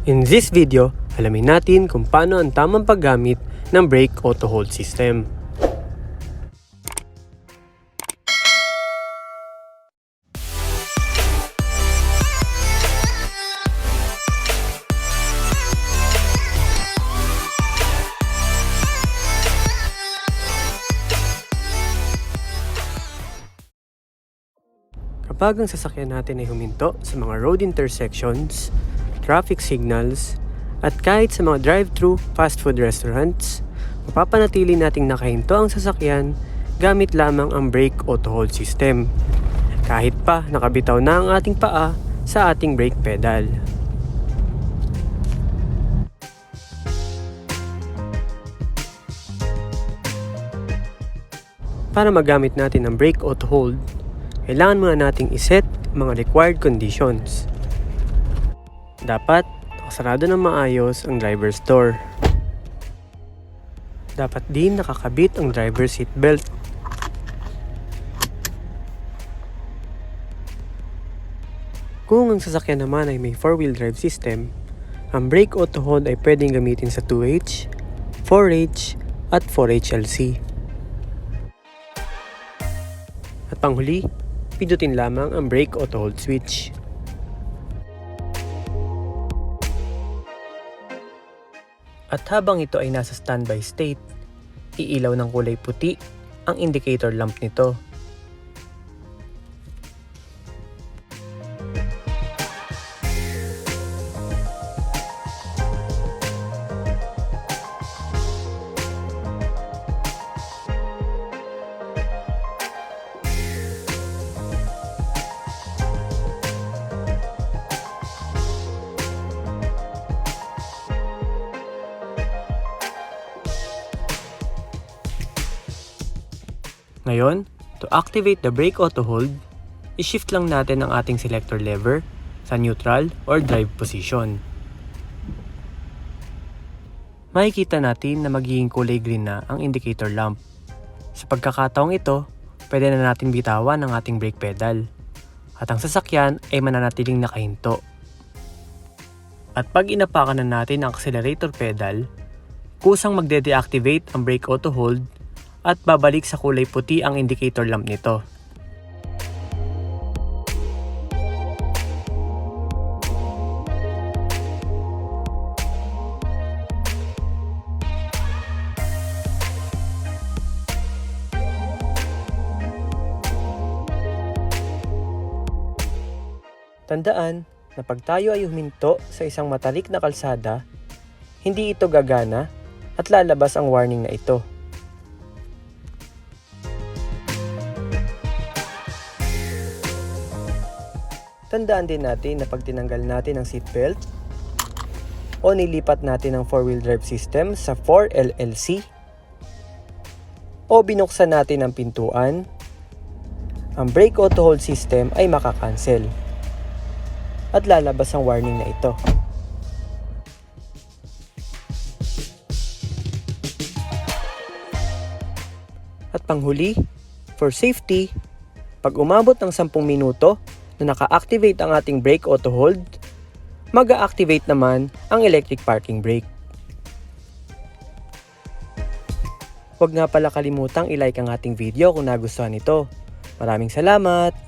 In this video, alamin natin kung paano ang tamang paggamit ng brake auto hold system. Kapag ang sasakyan natin ay huminto sa mga road intersections, traffic signals, at kahit sa mga drive-thru fast food restaurants, mapapanatili nating nakahinto ang sasakyan gamit lamang ang brake auto hold system. Kahit pa nakabitaw na ang ating paa sa ating brake pedal. Para magamit natin ang brake auto hold, kailangan muna nating iset mga required conditions. Dapat nakasarado ng maayos ang driver's door. Dapat din nakakabit ang driver's seat belt. Kung ang sasakyan naman ay may 4-wheel drive system, ang brake auto hold ay pwedeng gamitin sa 2H, 4H, at 4HLC. At panghuli, pindutin lamang ang brake auto hold switch. At habang ito ay nasa standby state, iilaw ng kulay puti ang indicator lamp nito. Ngayon, to activate the brake auto hold, i-shift lang natin ang ating selector lever sa neutral or drive position. Makikita natin na magiging kulay green na ang indicator lamp. Sa pagkakataong ito, pwede na natin bitawan ang ating brake pedal at ang sasakyan ay mananatiling nakahinto. At pag inapakan na natin ang accelerator pedal, kusang magde-deactivate ang brake auto hold at babalik sa kulay puti ang indicator lamp nito. Tandaan na pag tayo ay huminto sa isang matalik na kalsada, hindi ito gagana at lalabas ang warning na ito. Tandaan din natin na pag tinanggal natin ang seatbelt o nilipat natin ang 4-wheel drive system sa 4LLC o binuksan natin ang pintuan, ang brake auto hold system ay makakancel at lalabas ang warning na ito. At panghuli, for safety, pag umabot ng 10 minuto na naka-activate ang ating brake auto hold, mag-a-activate naman ang electric parking brake. Huwag nga pala kalimutang i-like ang ating video kung nagustuhan ito. Maraming salamat!